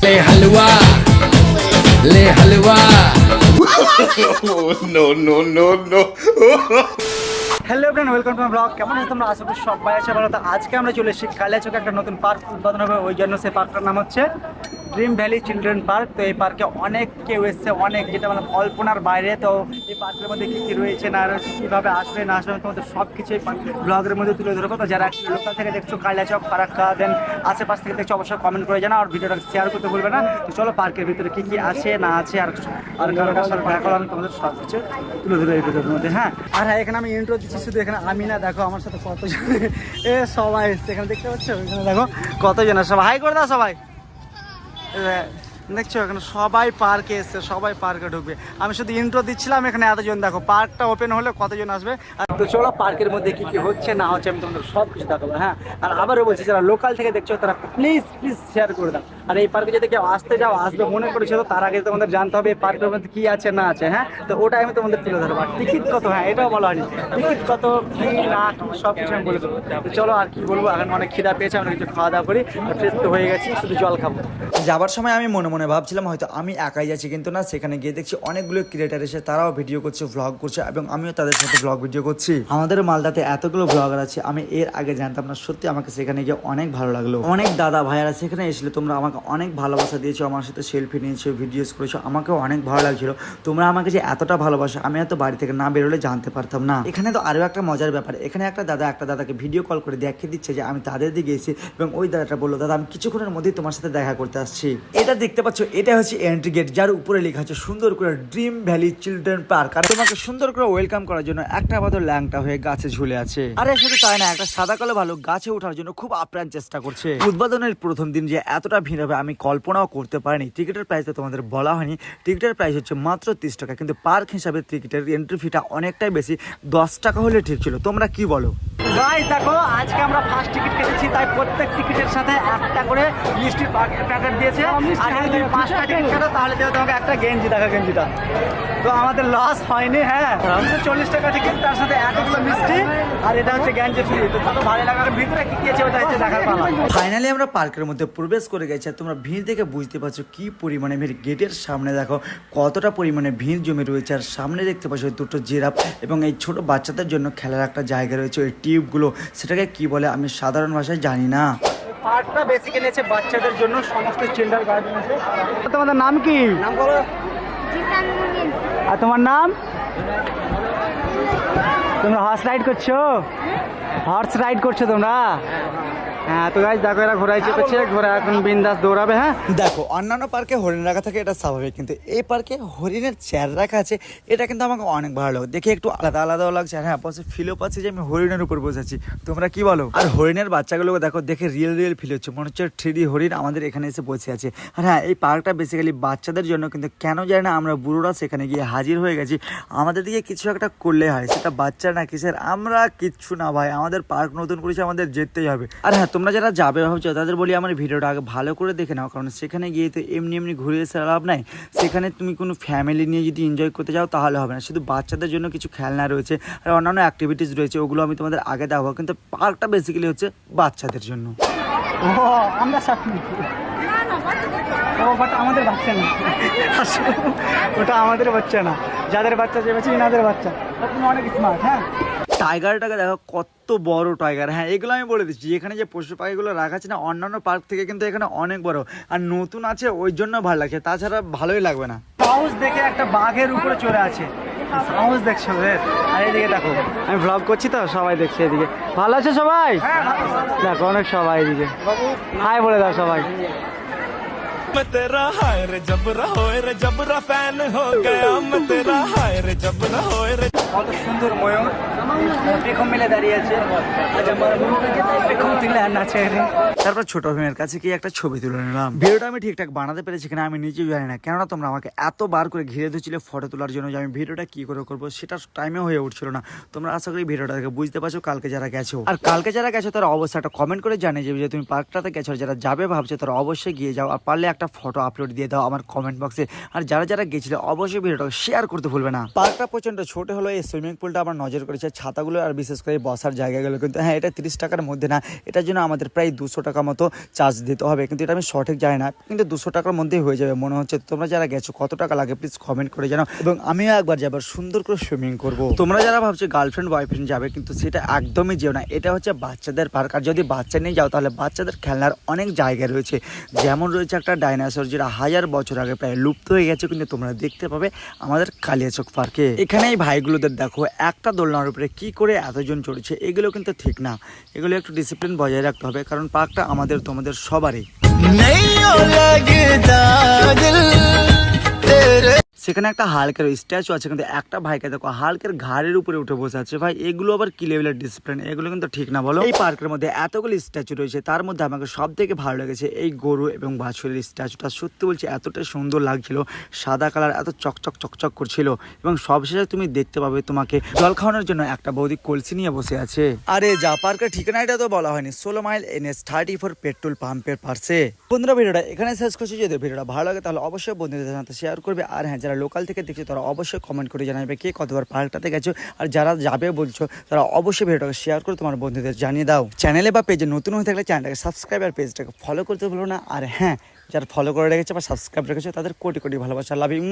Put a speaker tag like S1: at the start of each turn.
S1: ले हलवा ले हलवा
S2: no no no no
S3: hello friend, welcome to my blog. কেমন আছো তোমরা? আশা করি সবাই আছে ভালো। তো আজকে আমরা চলে এসেছি কালিয়াচকে একটা নতুন পার্ক উদ্বোধন হবে, ওই জন্য সেই পার্কটার নাম হচ্ছে ড্রিম ভ্যালি চিলড্রেন পার্ক। তো এই পার্কে অনেক কেউ এসছে, অনেক যেটা মানে কল্পনার বাইরে। তো এই পার্কের মধ্যে কী কী রয়েছে না রয়েছে, কীভাবে আসবে না আসবে, তোমাদের সব কিছু এই ব্লগের মধ্যে তুলে ধরবো। তো যারা লোকাল থেকে দেখছো কালিয়াচক ফারাক্কা দেন আশেপাশ থেকে দেখছো, অবশ্যই কমেন্ট করে জানা আর ভিডিওটা শেয়ার করতে ভুলবে না। তো চলো পার্কের ভিতরে কী কী আছে না আছে আর কার কার সাথে দেখা করো, আমি তোমাদের সব কিছু তুলে ধরবো এই ভিডিওর মধ্যে। হ্যাঁ, আর হ্যাঁ, এখানে আমি ইন্ট্রো দিচ্ছি শুধু। এখানে আমি না, দেখো আমার সাথে কতজন সবাই এসছে, এখানে দেখতে পাচ্ছ। এখানে দেখো কতজন সবাই, হাই করে দাও সবাই। দেখছো এখানে সবাই পার্কে এসছে, সবাই পার্কে ঢুকবে। আমি শুধু ইন্ট্রো দিচ্ছিলাম, এখানে এতজন দেখো। পার্কটা ওপেন হলে কতজন আসবে। তো চলো পার্কের মধ্যে কি কি হচ্ছে না হচ্ছে আমি তোমাদের সব কিছু দেখাবো। হ্যাঁ, আর আবারও বলছি, যারা লোকাল থেকে দেখছো তারা প্লিজ প্লিজ শেয়ার করে দাও। আর এই পার্কে যদি কেউ আসতে যাও, আসবে মনে করেছো, তো তার আগে তোমাদের জানতে হবে এই পার্কের মধ্যে কি আছে না আছে। হ্যাঁ, তো ওটাই আমি তোমাদের তুলে ধরবো। আর টিকিট কত, হ্যাঁ এটাও বলা হয়নি, টিকিট কত কি না সব কিছু আমি বলে দেবো। তো চলো আর কি বলবো, এখন অনেক খিদা পেয়েছে, আমরা কিছু খাওয়া দাওয়া করি। ফ্রেশ তো হয়ে গেছি, শুধু জল খাবো।
S4: যাবার সময় আমি মনে মনে ভাবছিলাম হয়তো আমি একাই যাচ্ছি, কিন্তু না, সেখানে গিয়ে দেখছি অনেকগুলো ক্রিয়েটার এসে তারাও ভিডিও করছে, ভ্লগ করছে, এবং আমিও তাদের সাথে ভ্লগ ভিডিও করছি। আমাদের মালদাতে এতগুলো ব্লগার আছে, আমি এর আগে জানতাম না। সত্যি আমাকে সেখানে গিয়ে অনেক ভালো লাগলো। অনেক দাদা ভাইয়ারা সেখানে এসেছিল, তোমরা আমাকে অনেক ভালোবাসা দিয়েছো, আমার সাথে সেলফি নিয়েছো, ভিডিওস করেছো, আমাকেও অনেক ভালো লাগছিল। তোমরা আমাকে যে এতটা ভালোবাসো, আমি এত বাড়ি থেকে না বেরোলে জানতে পারতাম না। এখানে তো আরও একটা মজার ব্যাপার, এখানে একটা দাদাকে ভিডিও কল করে দেখিয়ে দিচ্ছে যে আমি তাদের দিকে গেছি, এবং ওই দাদাটা বললো, দাদা আমি কিছুক্ষণের মধ্যেই তোমার সাথে দেখা করতে আসছি। এটা দেখতে পাচ্ছ, এটা হচ্ছে এন্ট্রি গেট, যার উপরে লেখা আছে সুন্দর করে ড্রিম ভ্যালি চিলড্রেন পার্ক। আর তোমাকে সুন্দর করে ওয়েলকাম করার জন্য একটা আপাতত ল্যাংটা হয়ে গাছে ঝুলে আছে। আরে শুধু তাই না, একটা সাদা কালো ভালো গাছে ওঠার জন্য খুব আপ্রাণ চেষ্টা করছে। উদ্বোধনের প্রথম দিন যে এতটা ভিড় হবে আমি কল্পনাও করতে পারিনি। টিকিটের প্রাইস তো তোমাদের বলা হয়নি, টিকিটের প্রাইস হচ্ছে মাত্র 30 টাকা, কিন্তু পার্ক হিসাবে টিকিটের এন্ট্রি ফিটা অনেকটাই বেশি, 10 টাকা হলে ঠিক ছিল। তোমরা কি বলো?
S3: গাইস দেখো, আজকে আমরা ফার্স্ট টিকিট কেটেছি, তাই প্রত্যেক টিকিটের সাথে একটা করে মিষ্টির প্যাকেট দিয়েছে। আর যদি তুমি 5টা টিকিট কাটো তাহলে দেবে তোমাকে একটা গেঞ্জি। দেখা গেঞ্জিটা তো আমাদের লস হয়নি। হ্যাঁ, 240 টাকা টিকিট, তার সাথে একটা মিষ্টি, আর এটা হচ্ছে গেঞ্জি ফ্রি। তো কত ভালো লাগার ভিতরে কি কি আছে ওটা হচ্ছে দেখার পালা।
S4: ফাইনালি আমরা পার্কের মধ্যে প্রবেশ করে গেছি। তোমরা ভিড় দেখে বুঝতে পারছো কি পরিমাণে ভিড়। গেটের সামনে দেখো কতটা পরিমাণে ভিড় জমে রয়েছে, আর সামনে দেখতে পাচ্ছ দুটো জিরাফ, এবং এই ছোট বাচ্চাদের জন্য খেলার একটা জায়গা রয়েছে, ওই টিউবগুলো, সেটাকে কি বলে আমি সাধারণ ভাষায় জানি না।
S3: পার্কটা বেসিক্যালি আছে বাচ্চাদের জন্য, সমস্ত চিলড্রেন গার্ডেন আছে। তোমাদের নাম কি? নাম বলো। আর তোমার নাম? তোমরা হর্স রাইড করছো? হর্স রাইড করছো তোমরা? হ্যাঁ, তো গাইস দেখো এরা ঘোড়ায় চেপেছে, ঘোড়া এখন বিন্দাস দৌড়াবে। হ্যাঁ
S4: দেখো, অন্যান্য পার্কে হরিণ রাখা থাকে, এটা স্বাভাবিক, কিন্তু এই পার্কে হরিণের চেয়ার রাখা আছে, এটা কিন্তু আমাকে অনেক ভালো লাগে। দেখে একটু আলাদা আলাদাও লাগছে। হ্যাঁ, পাশে ফিলও পাচ্ছি যে আমি হরিণের উপর বসেছি। তোমরা কি বলো? আর হরিণের বাচ্চাগুলোকে দেখো, দেখে রিয়েল ফিল হচ্ছে, মনে হচ্ছে 3D হরিণ আমাদের এখানে এসে বসে আছে। আর হ্যাঁ, এই পার্কটা বেসিক্যালি বাচ্চাদের জন্য, কিন্তু কেন জানি না আমরা বুড়োরা সেখানে গিয়ে হাজির হয়ে গেছি। আমাদের দিকে কিছু একটা করলে হয়, সেটা বাচ্চা না কিসের, আমরা কিচ্ছু না ভাই, আমাদের পার্ক নতুন করেছে, আমাদের যেতেই হবে। আর হ্যাঁ, তোমরা যারা যাবে ভাবছো তাদের বলি আমার ভিডিওটা আগে ভালো করে দেখে নাও, কারণ সেখানে গিয়ে তো এমনি ঘুরে এসে লাভ নাই। সেখানে তুমি কোনো ফ্যামিলি নিয়ে যদি এনজয় করতে যাও তাহলে হবে না। শুধু বাচ্চাদের জন্য কিছু খেলনা রয়েছে আর অন্যান্য অ্যাক্টিভিটিস রয়েছে, ওগুলো আমি তোমাদের আগে দেখাবো, কিন্তু পার্কটা বেসিক্যালি হচ্ছে বাচ্চাদের জন্য।
S3: ও আমরা ওটা আমাদের বাচ্চা না, ওটা আমাদের বাচ্চা না, যাদের বাচ্চা চেপেছে এনাদের বাচ্চা। তুমি অনেক স্মার্ট। হ্যাঁ,
S4: টাইগারটাকে দেখো কত বড় টাইগার। হ্যাঁ, এগুলো আমি বলে দিচ্ছি, এখানে যে পশু পাখিগুলো রাখা আছে না, অন্যান্য পার্ক থেকে কিন্তু এখানে অনেক বড়, আর নতুন আছে ওই জন্য ভালো লাগছে, তাছাড়া ভালোই লাগবে না।
S3: সাহস দেখে একটা বাঘের উপরে চড়ে আছে, সাহস দেখছো। আর এদিকে দেখো, আমি ভ্লগ করছি তো সবাই দেখছে এদিকে। ভালো আছে সবাই? দেখো অনেক সবাই এদিকে হাই বলে দাও সবাই।
S5: मैं तेरा हाय रे जबरा होए रे जबरा फैन हो गया मैं तेरा हाय रे जबरा होए रे।
S3: কত সুন্দর ময়ূর পেখম মেলে দাঁড়িয়ে আছে, আজ আমার পেখম তুলে নাচে।
S4: তারপর ছোট ভীমের কাছে কি একটা ছবি তুলে নিলাম। ভিডিওটা আমি ঠিকঠাক বানাতে পেরেছি কিনা আমি নিজেও জানি না, কেননা তোমরা আমাকে এতবার করে ঘিরে ধরছিলে ফটো তোলার জন্য যে আমি ভিডিওটা কি করে করবো সেটা টাইমে হয়ে উঠছিল না। তোমরা আশা করি ভিডিওটা দেখে বুঝতে পারছো কালকে যারা গেছো। আর কালকে যারা গেছো তারা অবশ্যই একটা কমেন্ট করে জানিয়ে যাবে যে তুমি পার্কটাতে গেছো। যারা যাবে ভাবছো তারা অবশ্যই গিয়ে যাও, আর পারলে একটা ফটো আপলোড দিয়ে দাও আমার কমেন্ট বক্সে। আর যারা যারা গেছিলে অবশ্যই ভিডিওটা শেয়ার করতে ভুলবে না। পার্কটা প্রচন্ড ছোট হলো, এই সুইমিং পুলটা আমার নজর করেছে, ছাতাগুলো আর বিশেষ করে বসার জায়গাগুলো কিন্তু হ্যাঁ এটা 30 টাকার মধ্যে না, এটার জন্য আমাদের প্রায় 200 টাকা মতো চার্জ দিতে হবে, কিন্তু এটা আমি সঠিক জানি না, কিন্তু 200 টাকার মধ্যেই হয়ে যাবে মনে হচ্ছে। তোমরা যারা গেছো কত টাকা লাগে প্লিজ কমেন্ট করে জানাও, এবং আমিও একবার যাবার সুন্দর করে সুইমিং করব। তোমরা যারা ভাবছো গার্লফ্রেন্ড বয়ফ্রেন্ড যাবে, কিন্তু সেটা একদমই যেও না, এটা হচ্ছে বাচ্চাদের পার্ক। আর যদি বাচ্চা নিয়ে যাও তাহলে বাচ্চাদের খেলনার অনেক জায়গা রয়েছে, যেমন রয়েছে একটা ডাইনোসর যেটা 1000 বছর আগে প্রায় লুপ্ত হয়ে গেছে, কিন্তু তোমরা দেখতে পাবে আমাদের কালিয়াচক পার্কে। এখানে এই ভাইগুলোদের দেখো একটা দোলনার উপরে কি করে এতজন চড়ছে, এগুলো কিন্তু ঠিক না, এগুলো একটু ডিসিপ্লিন বজায় রাখতে হবে, কারণ পার্কটা আমাদের তোমাদের সবারই। সেখানে একটা হালকের স্ট্যাচু আছে, কিন্তু একটা ভাইকে দেখো হালকের ঘাড়ের উপরে উঠে বসে আছে। ভাই এগুলো আবার কি লেভেলের ডিসিপ্লিন, এগুলো কিন্তু ঠিক না বলো। এই পার্কের মধ্যে এতগুলো স্ট্যাচু রয়েছে, তার মধ্যে আমাকে সব থেকে ভালো লেগেছে এই গরু এবং বাছুরের স্ট্যাচুটা। সত্যি বলছি এতটাই সুন্দর লাগছিল, সাদা কালার এত চকচক চকচক করছিল, এবং সবশেষে তুমি দেখতে পাবে তোমাকে জল খাওয়ানোর জন্য একটা বৌদি কলসি নিয়ে বসে আছে। আরে যা পার্কের ঠিকানাটা তো বলা হয়নি, 16 মাইল NH 34 পেট্রোল পাম্পের পাশে। বন্ধুরা ভিডিওটা এখানে শেষ করছি, যদি ভিডিওটা ভালো লাগে তাহলে অবশ্যই বন্ধুদের সাথে শেয়ার করবে, আর হ্যাঁ যারা লোকাল থেকে দেখছো তারা অবশ্যই কমেন্ট করে জানাবে কে কতবার পার্কটাতে গেছো, আর যারা যাবে বলছো তারা অবশ্যই ভিডিওটাকে শেয়ার করে তোমার বন্ধুদের জানিয়ে দাও। চ্যানেলে বা পেজে নতুন হয়ে থাকলে চ্যানেলটাকে সাবস্ক্রাইব আর পেজটাকে ফলো করতে ভুলো না। আর হ্যাঁ যারা ফলো করে রেখেছে বা সাবস্ক্রাইব রেখেছো তাদের কোটি কোটি ভালোবাসা, লাভ ইউ।